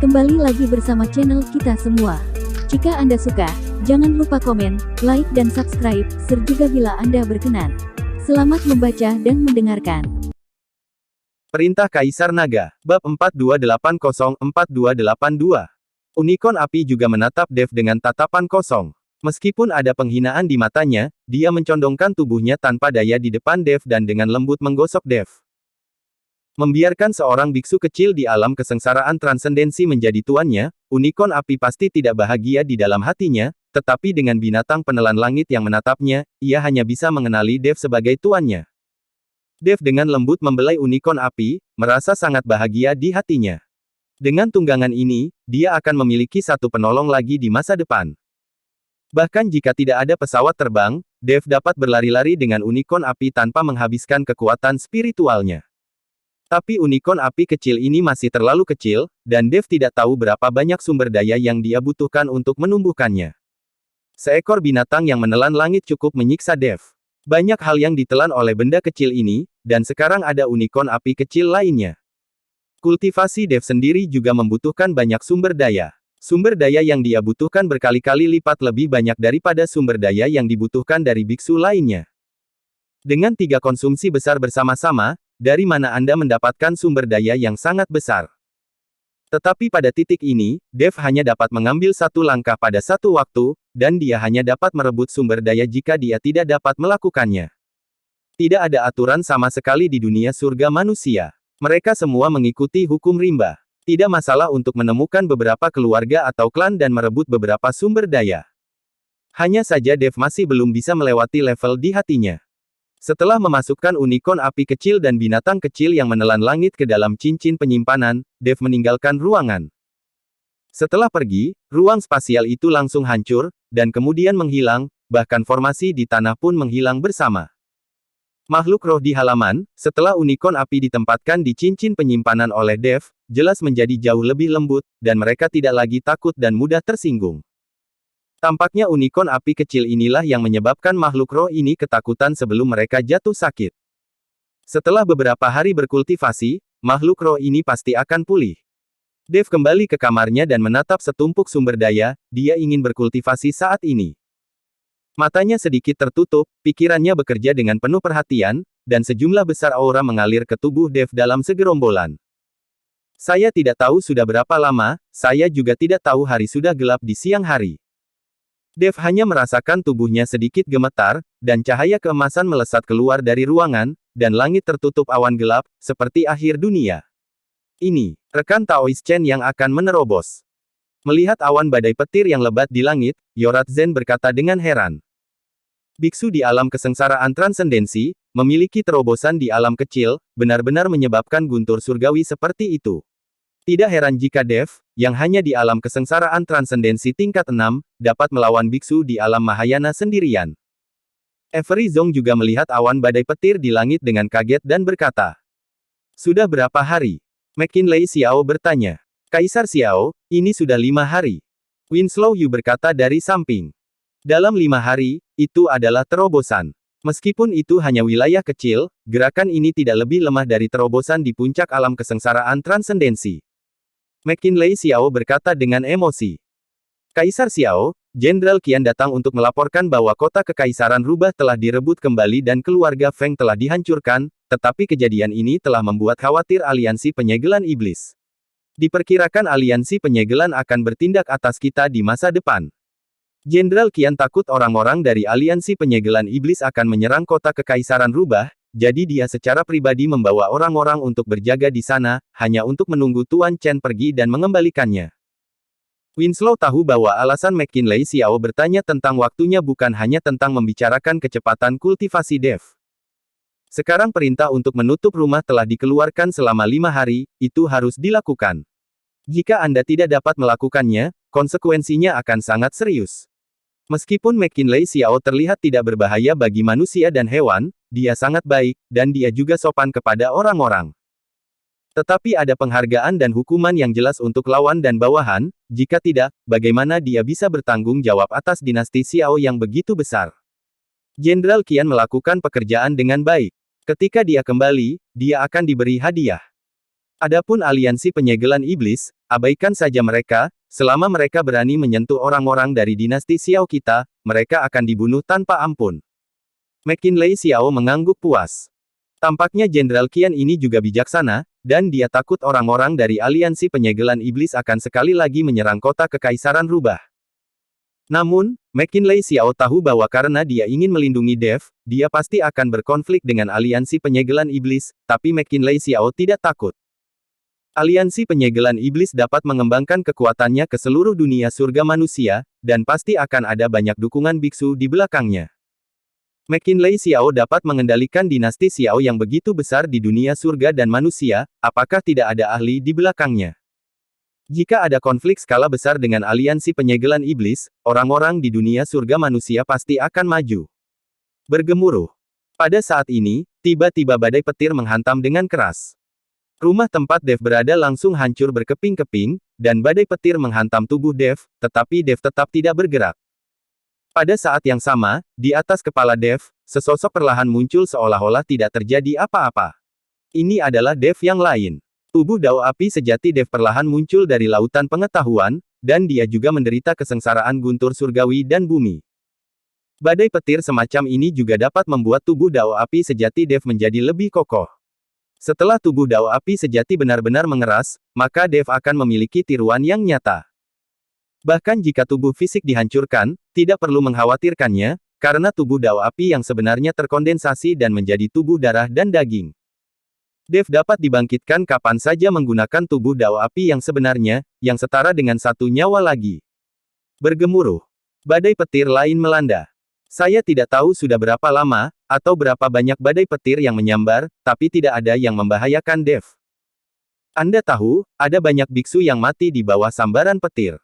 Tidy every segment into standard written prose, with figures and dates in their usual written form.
Kembali lagi bersama channel kita semua. Jika Anda suka, jangan lupa komen, like dan subscribe, serta bila Anda berkenan. Selamat membaca dan mendengarkan. Perintah Kaisar Naga, Bab 42804282. Unicorn Api juga menatap Dev dengan tatapan kosong. Meskipun ada penghinaan di matanya, dia mencondongkan tubuhnya tanpa daya di depan Dev dan dengan lembut menggosok Dev. Membiarkan seorang biksu kecil di alam kesengsaraan transendensi menjadi tuannya, Unicorn Api pasti tidak bahagia di dalam hatinya, tetapi dengan binatang penelan langit yang menatapnya, ia hanya bisa mengenali Dev sebagai tuannya. Dev dengan lembut membelai Unicorn Api, merasa sangat bahagia di hatinya. Dengan tunggangan ini, dia akan memiliki satu penolong lagi di masa depan. Bahkan jika tidak ada pesawat terbang, Dev dapat berlari-lari dengan Unicorn Api tanpa menghabiskan kekuatan spiritualnya. Tapi Unicorn Api kecil ini masih terlalu kecil, dan Dev tidak tahu berapa banyak sumber daya yang dia butuhkan untuk menumbuhkannya. Seekor binatang yang menelan langit cukup menyiksa Dev. Banyak hal yang ditelan oleh benda kecil ini, dan sekarang ada Unicorn Api kecil lainnya. Kultivasi Dev sendiri juga membutuhkan banyak sumber daya. Sumber daya yang dia butuhkan berkali-kali lipat lebih banyak daripada sumber daya yang dibutuhkan dari biksu lainnya. Dengan 3 konsumsi besar bersama-sama, dari mana Anda mendapatkan sumber daya yang sangat besar? Tetapi pada titik ini, Dev hanya dapat mengambil satu langkah pada satu waktu, dan dia hanya dapat merebut sumber daya jika dia tidak dapat melakukannya. Tidak ada aturan sama sekali di dunia surga manusia. Mereka semua mengikuti hukum rimba. Tidak masalah untuk menemukan beberapa keluarga atau klan dan merebut beberapa sumber daya. Hanya saja Dev masih belum bisa melewati level di hatinya. Setelah memasukkan Unicorn Api kecil dan binatang kecil yang menelan langit ke dalam cincin penyimpanan, Dev meninggalkan ruangan. Setelah pergi, ruang spasial itu langsung hancur, dan kemudian menghilang, bahkan formasi di tanah pun menghilang bersama. Makhluk roh di halaman, setelah Unicorn Api ditempatkan di cincin penyimpanan oleh Dev, jelas menjadi jauh lebih lembut, dan mereka tidak lagi takut dan mudah tersinggung. Tampaknya Unicorn Api kecil inilah yang menyebabkan makhluk roh ini ketakutan sebelum mereka jatuh sakit. Setelah beberapa hari berkultivasi, makhluk roh ini pasti akan pulih. Dev kembali ke kamarnya dan menatap setumpuk sumber daya, dia ingin berkultivasi saat ini. Matanya sedikit tertutup, pikirannya bekerja dengan penuh perhatian, dan sejumlah besar aura mengalir ke tubuh Dev dalam segerombolan. Saya tidak tahu sudah berapa lama, saya juga tidak tahu hari sudah gelap di siang hari. Dev hanya merasakan tubuhnya sedikit gemetar, dan cahaya keemasan melesat keluar dari ruangan, dan langit tertutup awan gelap, seperti akhir dunia. Ini, rekan Taoist Chen yang akan menerobos. Melihat awan badai petir yang lebat di langit, Yorat Zen berkata dengan heran. Biksu di alam kesengsaraan transendensi, memiliki terobosan di alam kecil, benar-benar menyebabkan guntur surgawi seperti itu. Tidak heran jika Dev, yang hanya di alam kesengsaraan transendensi tingkat 6, dapat melawan biksu di alam Mahayana sendirian. Avery Zong juga melihat awan badai petir di langit dengan kaget dan berkata. Sudah berapa hari? McKinley Xiao bertanya. Kaisar Xiao, ini sudah 5 hari. Winslow Yu berkata dari samping. Dalam 5 hari, itu adalah terobosan. Meskipun itu hanya wilayah kecil, gerakan ini tidak lebih lemah dari terobosan di puncak alam kesengsaraan transendensi. McKinley Xiao berkata dengan emosi. Kaisar Xiao, Jenderal Qian datang untuk melaporkan bahwa kota kekaisaran rubah telah direbut kembali dan keluarga Feng telah dihancurkan, tetapi kejadian ini telah membuat khawatir aliansi penyegelan iblis. Diperkirakan aliansi penyegelan akan bertindak atas kita di masa depan. Jenderal Qian takut orang-orang dari aliansi penyegelan iblis akan menyerang kota kekaisaran rubah, jadi dia secara pribadi membawa orang-orang untuk berjaga di sana, hanya untuk menunggu Tuan Chen pergi dan mengembalikannya. Winslow tahu bahwa alasan McKinley Xiao bertanya tentang waktunya bukan hanya tentang membicarakan kecepatan kultivasi Dev. Sekarang perintah untuk menutup rumah telah dikeluarkan selama 5 hari, itu harus dilakukan. Jika Anda tidak dapat melakukannya, konsekuensinya akan sangat serius. Meskipun McKinley Xiao terlihat tidak berbahaya bagi manusia dan hewan, dia sangat baik, dan dia juga sopan kepada orang-orang. Tetapi ada penghargaan dan hukuman yang jelas untuk lawan dan bawahan, jika tidak, bagaimana dia bisa bertanggung jawab atas dinasti Xiao yang begitu besar? Jenderal Qian melakukan pekerjaan dengan baik. Ketika dia kembali, dia akan diberi hadiah. Adapun aliansi penyegelan iblis, abaikan saja mereka, selama mereka berani menyentuh orang-orang dari dinasti Xiao kita, mereka akan dibunuh tanpa ampun. McKinley Xiao mengangguk puas. Tampaknya Jenderal Qian ini juga bijaksana, dan dia takut orang-orang dari aliansi penyegelan iblis akan sekali lagi menyerang kota Kekaisaran Rubah. Namun, McKinley Xiao tahu bahwa karena dia ingin melindungi Dev, dia pasti akan berkonflik dengan aliansi penyegelan iblis, tapi McKinley Xiao tidak takut. Aliansi penyegelan iblis dapat mengembangkan kekuatannya ke seluruh dunia surga manusia, dan pasti akan ada banyak dukungan biksu di belakangnya. McKinley Xiao dapat mengendalikan dinasti Xiao yang begitu besar di dunia surga dan manusia, apakah tidak ada ahli di belakangnya? Jika ada konflik skala besar dengan aliansi penyegelan iblis, orang-orang di dunia surga manusia pasti akan maju. Bergemuruh. Pada saat ini, tiba-tiba badai petir menghantam dengan keras. Rumah tempat Dev berada langsung hancur berkeping-keping, dan badai petir menghantam tubuh Dev, tetapi Dev tetap tidak bergerak. Pada saat yang sama, di atas kepala Dev, sesosok perlahan muncul seolah-olah tidak terjadi apa-apa. Ini adalah Dev yang lain. Tubuh Dao Api sejati Dev perlahan muncul dari lautan pengetahuan, dan dia juga menderita kesengsaraan guntur surgawi dan bumi. Badai petir semacam ini juga dapat membuat tubuh Dao Api sejati Dev menjadi lebih kokoh. Setelah tubuh Dao Api sejati benar-benar mengeras, maka Dev akan memiliki tiruan yang nyata. Bahkan jika tubuh fisik dihancurkan, tidak perlu mengkhawatirkannya, karena tubuh Dao Api yang sebenarnya terkondensasi dan menjadi tubuh darah dan daging. Dev dapat dibangkitkan kapan saja menggunakan tubuh Dao Api yang sebenarnya, yang setara dengan satu nyawa lagi. Bergemuruh. Badai petir lain melanda. Saya tidak tahu sudah berapa lama, atau berapa banyak badai petir yang menyambar, tapi tidak ada yang membahayakan Dev. Anda tahu, ada banyak biksu yang mati di bawah sambaran petir.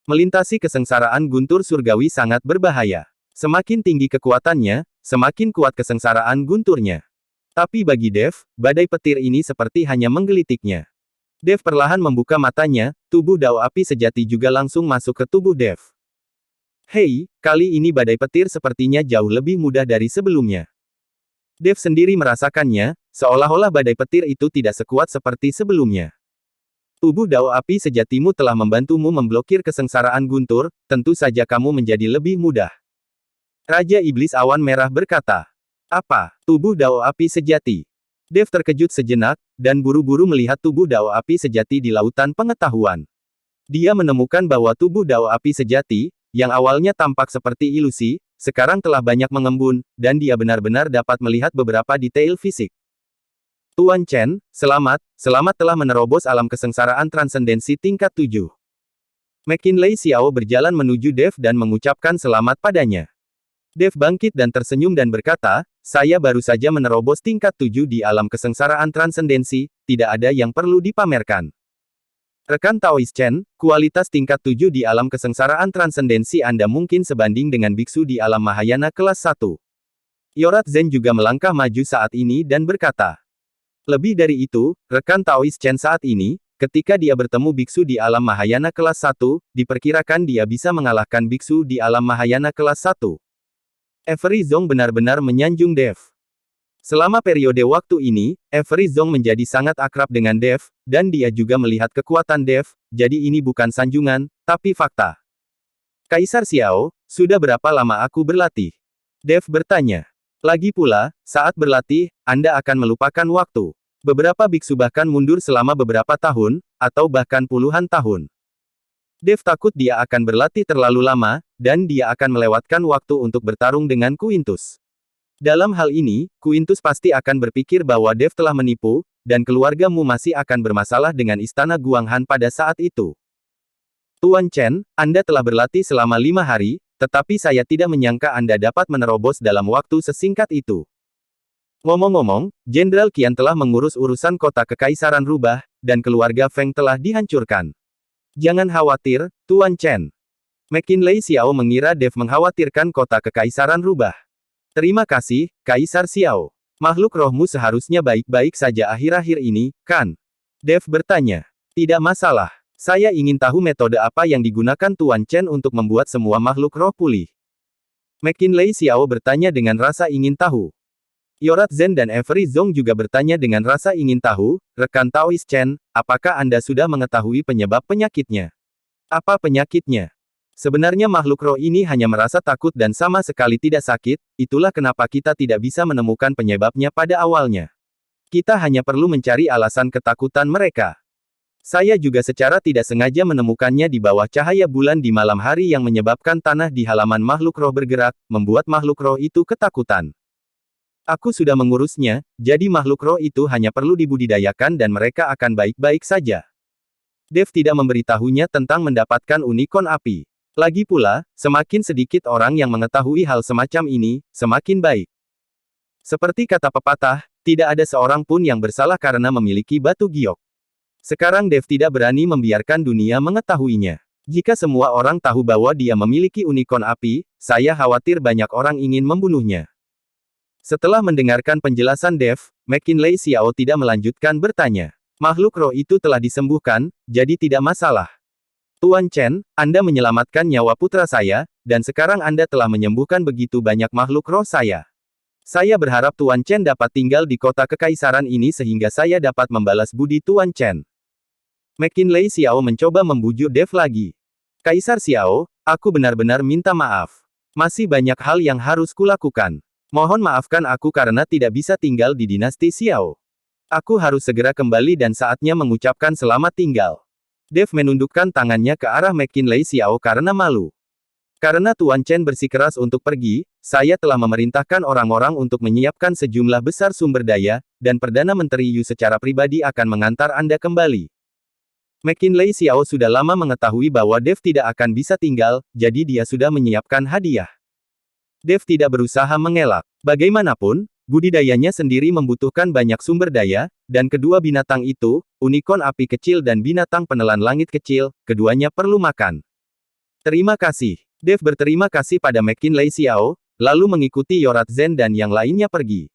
Melintasi kesengsaraan guntur surgawi sangat berbahaya. Semakin tinggi kekuatannya, semakin kuat kesengsaraan gunturnya. Tapi bagi Dev, badai petir ini seperti hanya menggelitiknya. Dev perlahan membuka matanya, tubuh Dao Api sejati juga langsung masuk ke tubuh Dev. Hei, kali ini badai petir sepertinya jauh lebih mudah dari sebelumnya. Dev sendiri merasakannya, seolah-olah badai petir itu tidak sekuat seperti sebelumnya. Tubuh Dao Api sejatimu telah membantumu memblokir kesengsaraan guntur, tentu saja kamu menjadi lebih mudah. Raja Iblis Awan Merah berkata. Apa? Tubuh Dao Api sejati. Dev terkejut sejenak, dan buru-buru melihat tubuh Dao Api sejati di lautan pengetahuan. Dia menemukan bahwa tubuh Dao Api sejati, yang awalnya tampak seperti ilusi, sekarang telah banyak mengembun, dan dia benar-benar dapat melihat beberapa detail fisik. Tuan Chen, selamat telah menerobos alam kesengsaraan transendensi tingkat 7. McKinley Xiao berjalan menuju Dev dan mengucapkan selamat padanya. Dev bangkit dan tersenyum dan berkata, saya baru saja menerobos tingkat 7 di alam kesengsaraan transendensi, tidak ada yang perlu dipamerkan. Rekan Taoist Chen, kualitas tingkat 7 di alam kesengsaraan transendensi Anda mungkin sebanding dengan biksu di alam Mahayana kelas 1. Yorat Zen juga melangkah maju saat ini dan berkata. Lebih dari itu, rekan Taoist Chen saat ini, ketika dia bertemu biksu di alam Mahayana kelas 1, diperkirakan dia bisa mengalahkan biksu di alam Mahayana kelas 1. Avery Zong benar-benar menyanjung Dev. Selama periode waktu ini, Avery Zong menjadi sangat akrab dengan Dev, dan dia juga melihat kekuatan Dev, jadi ini bukan sanjungan, tapi fakta. Kaisar Xiao, sudah berapa lama aku berlatih? Dev bertanya. Lagi pula, saat berlatih, Anda akan melupakan waktu. Beberapa biksu bahkan mundur selama beberapa tahun, atau bahkan puluhan tahun. Dev takut dia akan berlatih terlalu lama, dan dia akan melewatkan waktu untuk bertarung dengan Quintus. Dalam hal ini, Quintus pasti akan berpikir bahwa Dev telah menipu, dan keluargamu masih akan bermasalah dengan istana Guanghan pada saat itu. Tuan Chen, Anda telah berlatih selama 5 hari, tetapi saya tidak menyangka Anda dapat menerobos dalam waktu sesingkat itu. Ngomong-ngomong, Jenderal Qian telah mengurus urusan kota Kekaisaran Rubah, dan keluarga Feng telah dihancurkan. Jangan khawatir, Tuan Chen. McKinley Xiao mengira Dev mengkhawatirkan kota Kekaisaran Rubah. Terima kasih, Kaisar Xiao. Makhluk rohmu seharusnya baik-baik saja akhir-akhir ini, kan? Dev bertanya. Tidak masalah. Saya ingin tahu metode apa yang digunakan Tuan Chen untuk membuat semua makhluk roh pulih. McKinley Xiao bertanya dengan rasa ingin tahu. Yorat Zen dan Avery Zong juga bertanya dengan rasa ingin tahu, rekan Taoist Chen, apakah Anda sudah mengetahui penyebab penyakitnya? Apa penyakitnya? Sebenarnya makhluk roh ini hanya merasa takut dan sama sekali tidak sakit, itulah kenapa kita tidak bisa menemukan penyebabnya pada awalnya. Kita hanya perlu mencari alasan ketakutan mereka. Saya juga secara tidak sengaja menemukannya di bawah cahaya bulan di malam hari yang menyebabkan tanah di halaman makhluk roh bergerak, membuat makhluk roh itu ketakutan. Aku sudah mengurusnya, jadi makhluk roh itu hanya perlu dibudidayakan dan mereka akan baik-baik saja. Dev tidak memberitahunya tentang mendapatkan unicorn api. Lagi pula, semakin sedikit orang yang mengetahui hal semacam ini, semakin baik. Seperti kata pepatah, tidak ada seorang pun yang bersalah karena memiliki batu giok. Sekarang Dev tidak berani membiarkan dunia mengetahuinya. Jika semua orang tahu bahwa dia memiliki unicorn api, saya khawatir banyak orang ingin membunuhnya. Setelah mendengarkan penjelasan Dev, McKinley Xiao tidak melanjutkan bertanya. Makhluk roh itu telah disembuhkan, jadi tidak masalah. Tuan Chen, Anda menyelamatkan nyawa putra saya, dan sekarang Anda telah menyembuhkan begitu banyak makhluk roh saya. Saya berharap Tuan Chen dapat tinggal di kota kekaisaran ini sehingga saya dapat membalas budi Tuan Chen. McKinley Xiao mencoba membujuk Dev lagi. Kaisar Xiao, aku benar-benar minta maaf. Masih banyak hal yang harus kulakukan. Mohon maafkan aku karena tidak bisa tinggal di dinasti Xiao. Aku harus segera kembali dan saatnya mengucapkan selamat tinggal. Dev menundukkan tangannya ke arah McKinley Xiao karena malu. Karena Tuan Chen bersikeras untuk pergi, saya telah memerintahkan orang-orang untuk menyiapkan sejumlah besar sumber daya, dan Perdana Menteri Yu secara pribadi akan mengantar Anda kembali. McKinley Xiao sudah lama mengetahui bahwa Dev tidak akan bisa tinggal, jadi dia sudah menyiapkan hadiah. Dev tidak berusaha mengelak. Bagaimanapun, budidayanya sendiri membutuhkan banyak sumber daya, dan kedua binatang itu, unicorn api kecil dan binatang penelan langit kecil, keduanya perlu makan. Terima kasih. Dev berterima kasih pada McKinley Xiao, lalu mengikuti Yorat Zen dan yang lainnya pergi.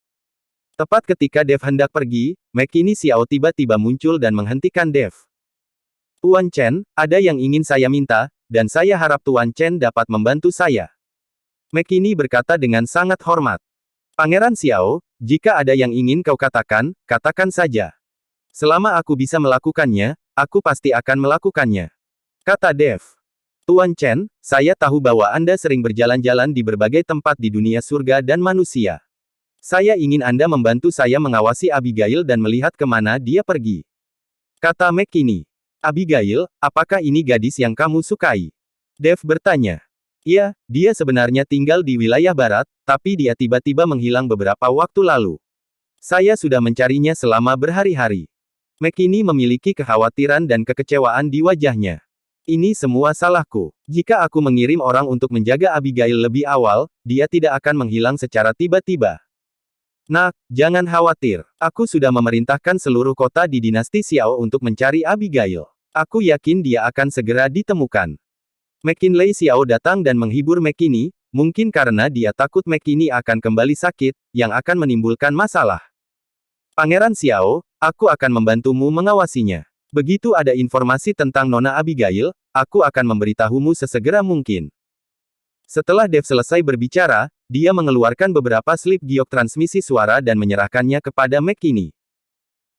Tepat ketika Dev hendak pergi, McKinley Xiao tiba-tiba muncul dan menghentikan Dev. Tuan Chen, ada yang ingin saya minta, dan saya harap Tuan Chen dapat membantu saya. McKinley berkata dengan sangat hormat. Pangeran Xiao, jika ada yang ingin kau katakan, katakan saja. Selama aku bisa melakukannya, aku pasti akan melakukannya. Kata Dev. Tuan Chen, saya tahu bahwa Anda sering berjalan-jalan di berbagai tempat di dunia surga dan manusia. Saya ingin Anda membantu saya mengawasi Abigail dan melihat kemana dia pergi. Kata McKinley. Abigail, apakah ini gadis yang kamu sukai? Dev bertanya. Ya, dia sebenarnya tinggal di wilayah barat, tapi dia tiba-tiba menghilang beberapa waktu lalu. Saya sudah mencarinya selama berhari-hari. McKinley memiliki kekhawatiran dan kekecewaan di wajahnya. Ini semua salahku. Jika aku mengirim orang untuk menjaga Abigail lebih awal, dia tidak akan menghilang secara tiba-tiba. Nak, jangan khawatir. Aku sudah memerintahkan seluruh kota di dinasti Xiao untuk mencari Abigail. Aku yakin dia akan segera ditemukan. McKinley Xiao datang dan menghibur McKinley, mungkin karena dia takut McKinley akan kembali sakit, yang akan menimbulkan masalah. Pangeran Xiao, aku akan membantumu mengawasinya. Begitu ada informasi tentang Nona Abigail, aku akan memberitahumu sesegera mungkin. Setelah Dev selesai berbicara, dia mengeluarkan beberapa slip giok transmisi suara dan menyerahkannya kepada McKinley.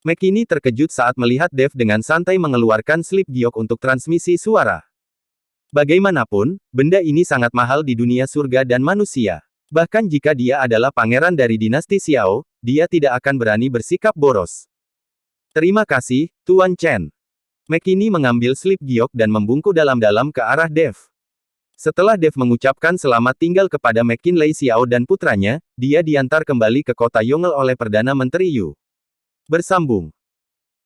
McKinley terkejut saat melihat Dev dengan santai mengeluarkan slip giok untuk transmisi suara. Bagaimanapun, benda ini sangat mahal di dunia surga dan manusia. Bahkan jika dia adalah pangeran dari dinasti Xiao, dia tidak akan berani bersikap boros. Terima kasih, Tuan Chen. McKinley mengambil slip giok dan membungkuk dalam-dalam ke arah Dev. Setelah Dev mengucapkan selamat tinggal kepada McKinley Xiao dan putranya, dia diantar kembali ke kota Yongle oleh Perdana Menteri Yu. Bersambung.